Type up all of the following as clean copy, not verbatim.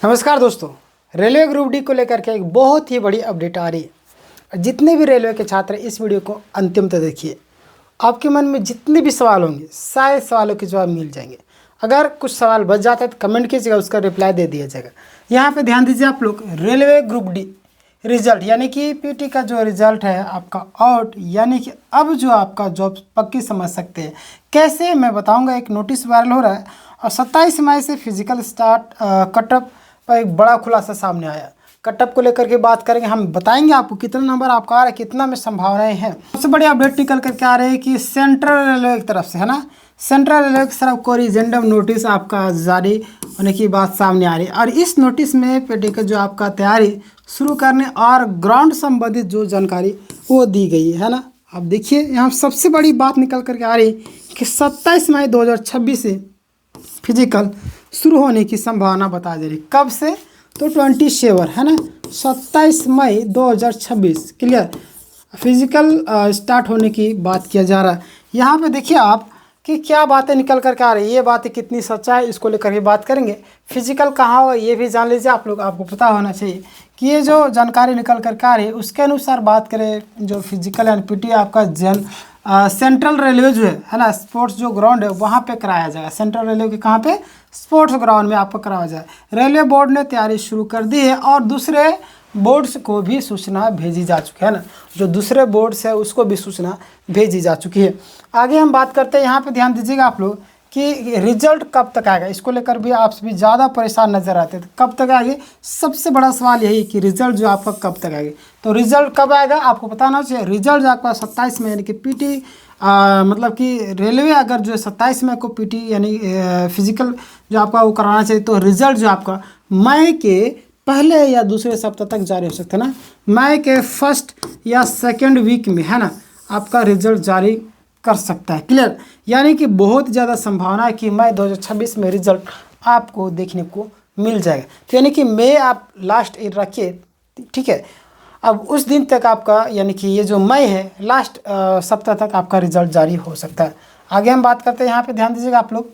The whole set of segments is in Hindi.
नमस्कार दोस्तों, रेलवे ग्रुप डी को लेकर के एक बहुत ही बड़ी अपडेट आ रही है। जितने भी रेलवे के छात्र इस वीडियो को अंतिम तक देखिए। आपके मन में जितने भी सवाल होंगे सारे सवालों के जवाब मिल जाएंगे। अगर कुछ सवाल बच जाता है तो कमेंट कीजिएगा, उसका रिप्लाई दे दिया जाएगा। यहाँ पे ध्यान दीजिए आप लोग, रेलवे ग्रुप डी रिजल्ट यानी कि पीटी का जो रिजल्ट है आपका आउट, यानी कि अब जो आपका जॉब पक्की समझ सकते हैं। कैसे मैं बताऊंगा। एक नोटिस वायरल हो रहा है और 27 मई से फिजिकल स्टार्ट कटअप पर एक बड़ा खुलासा सामने आया। कटअप को लेकर के बात करेंगे, हम बताएंगे आपको कितना नंबर आपका आ रहा है, कितना में संभावनाएं हैं। सबसे बड़ी अपडेट निकल करके आ रही है कि सेंट्रल रेलवे की तरफ से है ना, सेंट्रल रेलवे की तरफ कोरिजेंडम नोटिस आपका जारी होने की बात सामने आ रही है। और इस नोटिस में पेटी का जो आपका तैयारी शुरू करने और ग्राउंड संबंधित जो जानकारी वो दी गई है ना। अब देखिए यहाँ सबसे बड़ी बात निकल करके आ रही है कि 27 मई 2026 से फिजिकल शुरू होने की संभावना बता दे रही। कब से? तो 27 है ना, 27 मई 2026 क्लियर फिजिकल स्टार्ट होने की बात किया जा रहा है। यहाँ पे देखिए आप कि क्या बातें निकल कर के आ रही है, ये बातें कितनी सच्चा है इसको लेकर के बात करेंगे। फिजिकल कहाँ हो ये भी जान लीजिए आप लोग, आपको पता होना चाहिए कि ये जो जानकारी निकल कर के आ रही है उसके अनुसार बात करें। जो फिजिकल एंड पीटी आपका सेंट्रल रेलवे जो है ना, स्पोर्ट्स जो ग्राउंड है वहाँ पे कराया जाएगा। सेंट्रल रेलवे के कहाँ पे? स्पोर्ट्स ग्राउंड में आपको कराया जाए। रेलवे बोर्ड ने तैयारी शुरू कर दी है और दूसरे बोर्ड्स को भी सूचना भेजी जा चुकी है ना, जो दूसरे बोर्ड्स है उसको भी सूचना भेजी जा चुकी है। आगे हम बात करते हैं, यहाँ पे ध्यान दीजिएगा आप लोग कि रिजल्ट कब तक आएगा, इसको लेकर भी आप सभी ज़्यादा परेशान नजर आते हैं। तो कब तक आएगी? सबसे बड़ा सवाल यही कि रिजल्ट जो आपका कब तक आएगी। तो रिजल्ट कब आएगा आपको पता होना चाहिए। रिजल्ट जो आपका 27 में यानी कि पीटी मतलब कि रेलवे अगर जो 27 मई को पीटी यानी फिजिकल जो आपका वो कराना चाहिए, तो रिजल्ट जो आपका मई के पहले या दूसरे सप्ताह तक जारी हो सकता है ना। मई के फर्स्ट या सेकेंड वीक में है ना आपका रिजल्ट जारी कर सकता है। क्लियर, यानी कि बहुत ज़्यादा संभावना है कि मई 2026 में रिजल्ट आपको देखने को मिल जाएगा। तो यानी कि मई आप लास्ट रखिए, ठीक है। अब उस दिन तक आपका यानी कि ये जो मई है लास्ट सप्ताह तक आपका रिजल्ट जारी हो सकता है। आगे हम बात करते हैं, यहाँ पे ध्यान दीजिएगा आप लोग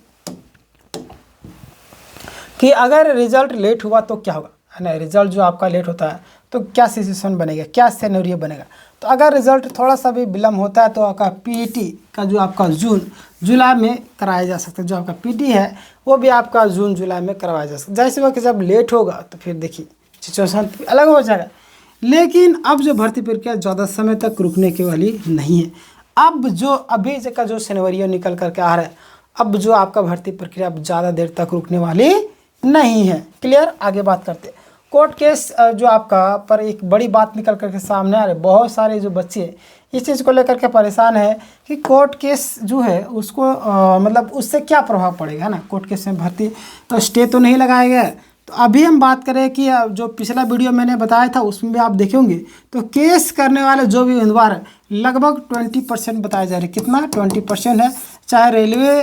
कि अगर रिजल्ट लेट हुआ तो क्या होगा, है ना। रिजल्ट जो आपका लेट होता है तो क्या सिचुएशन बनेगा, क्या सिनेरियो बनेगा। तो अगर रिजल्ट थोड़ा सा भी विलम्ब होता है तो आपका पीटी का जो आपका जुलाई में कराया जा सकता है। जो आपका पीटी है वो भी आपका जून जुलाई में करवाया जा सकता है। जैसे वक्त जब लेट होगा तो फिर देखिए सिचुएशन अलग हो जाएगा। लेकिन अब जो भर्ती प्रक्रिया ज़्यादा समय तक रुकने की वाली नहीं है। अब जो अभी का जो सिनेरियो निकल करके आ रहा है, अब जो आपका भर्ती प्रक्रिया ज़्यादा देर तक रुकने वाली नहीं है। क्लियर, आगे बात करते हैं। कोर्ट केस जो आपका पर एक बड़ी बात निकल करके सामने आ रही है। बहुत सारे जो बच्चे इस चीज़ को लेकर के परेशान है कि कोर्ट केस जो है उसको मतलब उससे क्या प्रभाव पड़ेगा ना। कोर्ट केस में भर्ती तो स्टे तो नहीं लगाया गया है। तो अभी हम बात करें कि जो पिछला वीडियो मैंने बताया था उसमें भी आप देखेंगे तो केस करने वाले जो भी उम्मीदवार है लगभग 20% बताया जा रहा है। कितना? 20% है। चाहे रेलवे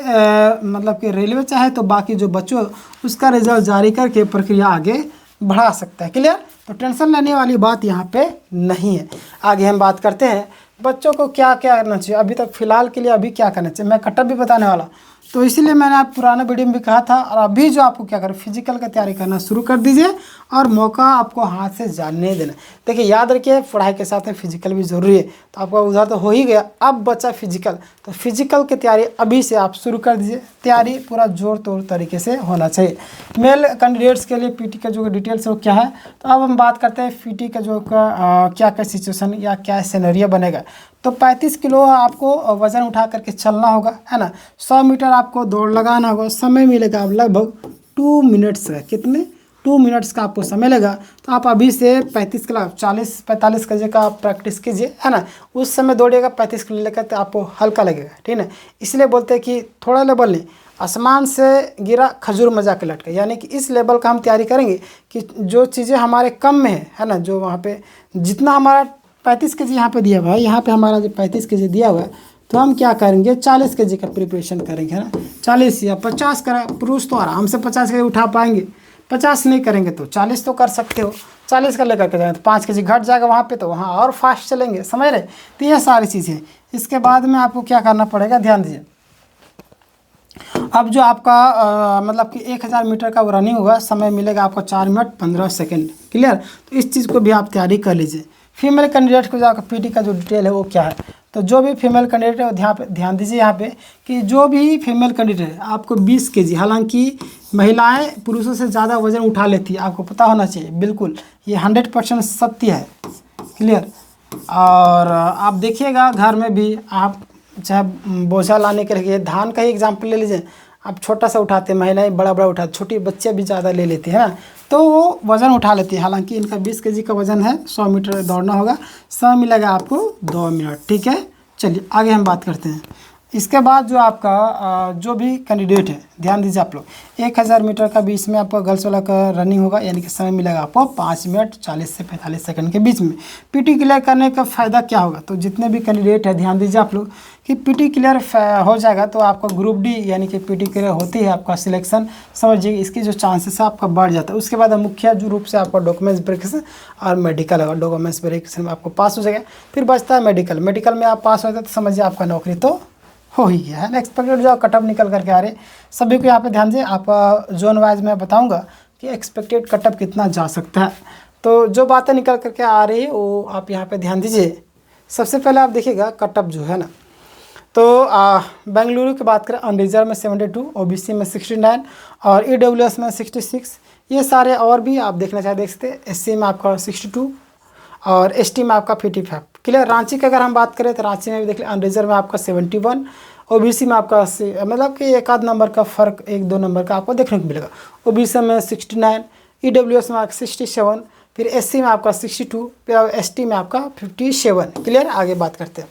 मतलब कि रेलवे चाहे तो बाकी जो बच्चों उसका रिजल्ट जारी करके प्रक्रिया आगे बढ़ा सकता है। क्लियर, तो टेंशन लेने वाली बात यहाँ पे नहीं है। आगे हम बात करते हैं बच्चों को क्या क्या करना चाहिए। अभी तक फिलहाल के लिए अभी क्या करना चाहिए मैं कटअप भी बताने वाला, तो इसीलिए मैंने आप पुराना वीडियो में भी कहा था। और अभी जो आपको क्या करें, फिजिकल का तैयारी करना शुरू कर दीजिए और मौका आपको हाथ से जाने नहीं देना। देखिए याद रखिए पढ़ाई के साथ में फिजिकल भी ज़रूरी है। तो आपका उधर तो हो ही गया, अब बचा फिजिकल। तो फिजिकल की तैयारी अभी से आप शुरू कर दीजिए। तैयारी पूरा जोर तोड़ तरीके से होना चाहिए। मेल कैंडिडेट्स के लिए पीटी का जो डिटेल्स है वो क्या है। तो अब हम बात करते हैं पीटी का जो क्या क्या सिचुएशन या क्या सिनेरियो बनेगा। तो 35 किलो आपको वज़न उठा करके चलना होगा, है ना। 100 मीटर आपको दौड़ लगाना होगा। समय मिलेगा आप लगभग 2 मिनट्स का। कितने? 2 मिनट्स का आपको समय लगेगा। तो आप अभी से 35 किलो 40-45 कजे का आप प्रैक्टिस कीजिए, है ना। उस समय दौड़िएगा 35 किलो लेकर, तो आपको हल्का लगेगा, ठीक है। इसलिए बोलते हैं कि थोड़ा लेवल नहीं, आसमान से गिरा खजूर मजा के लटके, यानी कि इस लेवल का हम तैयारी करेंगे कि जो चीज़ें हमारे कम में है ना, जो वहाँ पे जितना हमारा 35 केजी यहाँ पे दिया हुआ है, यहाँ पे हमारा जो 35 केजी दिया हुआ है, तो हम क्या करेंगे 40 केजी का प्रिपरेशन करेंगे, है ना। 40 या 50 करा। पुरुष तो आराम से 50 केजी उठा पाएंगे। 50 नहीं करेंगे तो 40 तो कर सकते हो। 40 का लेकर के जाएंगे तो 5 केजी घट जाएगा वहाँ पे, तो वहाँ और फास्ट चलेंगे, समझ रहे। तो ये सारी चीज़ें इसके बाद में आपको क्या करना पड़ेगा, ध्यान दीजिए। अब जो आपका मतलब कि 1000 मीटर का वो रनिंग होगा, समय मिलेगा आपको 4 मिनट 15 सेकंड। क्लियर। तो इस चीज़ को भी आप तैयारी कर लीजिए। फीमेल कैंडिडेट को जाकर पीटी का जो डिटेल है वो क्या है, तो जो भी फीमेल कैंडिडेट है वो ध्यान दीजिए यहाँ पे कि जो भी फीमेल कैंडिडेट है आपको 20 kg, हालांकि महिलाएं पुरुषों से ज़्यादा वजन उठा लेती है, आपको पता होना चाहिए, बिल्कुल ये 100% सत्य है। क्लियर। और आप देखिएगा घर में भी आप चाहे बोझा लाने के लिए, धान का ही एग्जाम्पल ले लीजिए, आप छोटा सा उठाते हैं, महिलाएं बड़ा बड़ा उठाते, छोटी बच्चे भी ज़्यादा ले लेती है ना, तो वो वज़न उठा लेती है। हालांकि इनका 20 kg का वज़न है, 100 मीटर दौड़ना होगा, समय मिलेगा आपको 2 मिनट। ठीक है, चलिए आगे हम बात करते हैं। इसके बाद जो आपका जो भी कैंडिडेट है, ध्यान दीजिए आप लोग, 1000 मीटर का बीच में आपका गर्ल्स वाला का रनिंग होगा, यानी कि समय मिलेगा आपको 5 मिनट 40 से 45 सेकंड के बीच में। पीटी क्लियर करने का फ़ायदा क्या होगा, तो जितने भी कैंडिडेट है ध्यान दीजिए आप लोग कि पीटी क्लियर हो जाएगा तो आपका ग्रुप डी यानी कि पीटी क्लियर होती है, आपका सिलेक्शन समझिए इसकी जो चांसेस है आपका बढ़ जाता है। उसके बाद मुख्य जो रूप से आपका डॉक्यूमेंट्स वेरिफिकेशन और मेडिकल होगा, डॉक्यूमेंट्स वेरिफिकेशन में आपको पास हो जाएगा। फिर बचता है मेडिकल, मेडिकल में आप पास होते हैं तो समझिए आपका नौकरी तो हो ही गया है ना। एक्सपेक्टेड जो कटअप निकल करके आ रहे सभी को यहाँ पे ध्यान दीजिए। आपका जोन वाइज मैं बताऊंगा कि एक्सपेक्टेड कटअप कितना जा सकता है। तो जो बातें निकल करके आ रही है वो आप यहाँ पे ध्यान दीजिए। सबसे पहले आप देखिएगा कटअप जो है ना, तो बेंगलुरु की बात करें अनरिजर्व में 72, ओबीसी में 69 और ईडब्ल्यूएस में 66, ये सारे और भी आप देखना चाहे देख सकते हैं। एससी में आपका 62 और एसटी में आपका 55। क्लियर। रांची की अगर हम बात करें तो रांची में भी देख लें अनरिजर्व में आपका 71, ओबीसी में आपका मतलब कि एक आध नंबर का फ़र्क, 1-2 नंबर का आपको देखने को मिलेगा। ओबीसी में 69, ईडब्ल्यूएस में आपका 67, फिर एससी में आपका 62, फिर एसटी में आपका 57। क्लियर। आगे बात करते हैं।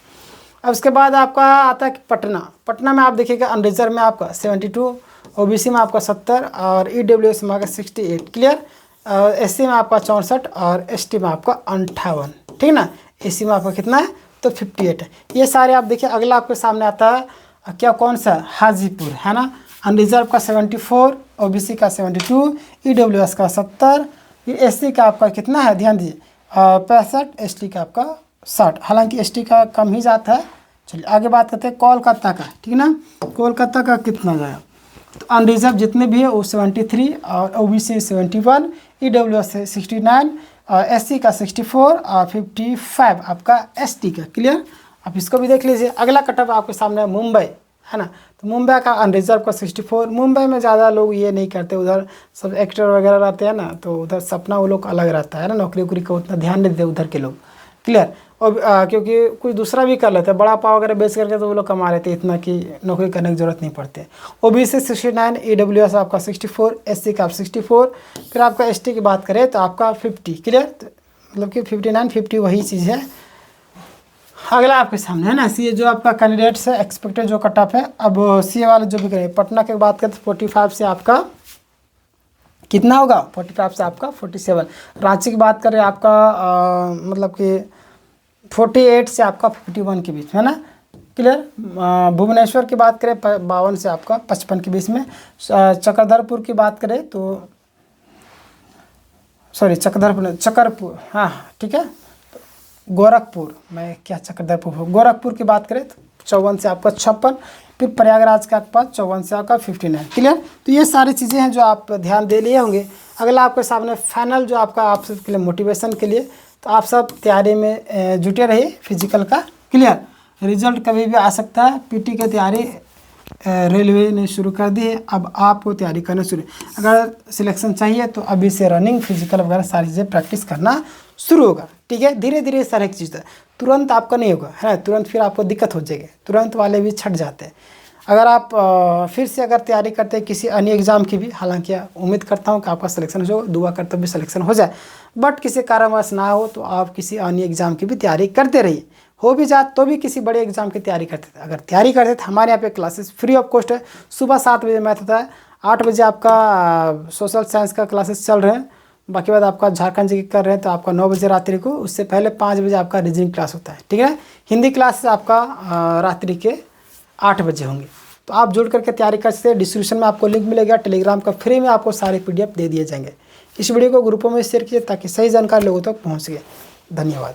अब उसके बाद आपका आता है कि पटना में आप देखिएगा अनरिजर्व में आपका 72, ओबीसी में आपका 70 और ईडब्ल्यूएस में आपका 68। क्लियर। एससी में आपका 64 और एसटी में आपका 58। ठीक ना। एससी में आपका कितना है तो 58 है। ये सारे आप देखिए। अगला आपके सामने आता है क्या, कौन सा, हाजीपुर है ना। अनरिजर्व का 74, ओबीसी का 72, ईडब्ल्यूएस का 70, फिर एससी का आपका कितना है ध्यान दीजिए 65, एसटी का आपका 60। हालांकि एसटी का कम ही जाता है। चलिए आगे बात करते हैं कोलकाता का। ठीक ना। कोलकाता का कितना जाएगा, तो अनरिजर्व जितने भी है वो 73 और ओबीसी 71, ईडब्ल्यूएस 69 और एससी का 64 और 55 आपका एसटी का। क्लियर। आप इसको भी देख लीजिए। अगला कटअप आपके सामने है मुंबई है ना। तो मुंबई का अनरिजर्व का 64। मुंबई में ज़्यादा लोग ये नहीं करते, उधर सब एक्टर वगैरह रहते हैं ना, तो उधर सपना वो लोग अलग रहता है ना, नौकरी वोकरी का उतना ध्यान नहीं देते उधर के लोग। क्लियर। और क्योंकि कुछ दूसरा भी कर लेते हैं, बड़ा पाव वगैरह बेच करके तो वो लोग कमा लेते हैं इतना कि नौकरी करने की ज़रूरत नहीं पड़ती है। ओबीसी 69, ईडब्ल्यूएस आपका 64, एससी का 64, फिर आपका एसटी की बात करें तो आपका 50। क्लियर। मतलब कि 59 50 वही चीज़ है। अगला आपके सामने है ना सी, जो आपका कैंडिडेट्स है एक्सपेक्टेड जो कट ऑफ है। अब सी वाले जो भी करें, पटना की बात करें तो 45 से आपका कितना होगा, 45 से आपका 47। रांची की बात करें आपका मतलब कि 48 से आपका 51 के बीच में है ना। क्लियर। भुवनेश्वर की बात करें 52 से आपका 55 के बीच में। चक्रधरपुर की बात करें तो चकरपुर, हाँ ठीक है, गोरखपुर, मैं क्या चक्रधरपुर, गोरखपुर की बात करें तो 54 से आपका 56, फिर प्रयागराज के पास 54 से आपका 59। क्लियर। तो ये सारी चीज़ें हैं जो आप ध्यान दे लिए होंगे। अगला आपके सामने फाइनल जो आपका आप सबके लिए मोटिवेशन के लिए, तो आप सब तैयारी में जुटे रहिए फिजिकल का। क्लियर। रिजल्ट कभी भी आ सकता है। पीटी की तैयारी रेलवे ने शुरू कर दी है, अब आपको तैयारी करना शुरू। अगर सिलेक्शन चाहिए तो अभी से रनिंग फिजिकल वगैरह सारी चीज़ें प्रैक्टिस करना शुरू होगा। ठीक है। धीरे धीरे सारी एक चीज़ है, तुरंत आपका नहीं होगा है ना, तुरंत फिर आपको दिक्कत हो जाएगी, तुरंत वाले भी छट जाते हैं। अगर आप फिर से अगर तैयारी करते हैं किसी अन्य एग्ज़ाम की भी, हालांकि उम्मीद करता हूं कि आपका सिलेक्शन हो, दुआ करते भी सिलेक्शन हो जाए, बट किसी कारणवश ना हो तो आप किसी अन्य एग्ज़ाम की भी तैयारी करते रहिए। हो भी जाए तो भी किसी बड़े एग्ज़ाम की तैयारी करते थे। अगर तैयारी करते तो हमारे यहाँ पे क्लासेस फ्री ऑफ कॉस्ट है। सुबह 7 बजे मैथ होता है, 8 बजे आपका सोशल साइंस का क्लासेस चल रहे हैं, बाकी बाद आपका झारखंड जी कर रहे हैं तो आपका 9 बजे रात्रि को, उससे पहले 5 बजे आपका रीजनिंग क्लास होता है। ठीक है। हिंदी क्लास आपका रात्रि के 8 बजे होंगे। तो आप जुड़ करके तैयारी कर सकते हैं। डिस्क्रिप्शन में आपको लिंक मिलेगा टेलीग्राम का, फ्री में आपको सारे PDF दे दिए जाएंगे। इस वीडियो को ग्रुपों में शेयर कीजिए ताकि सही जानकारी लोगों तक पहुँच सके। धन्यवाद।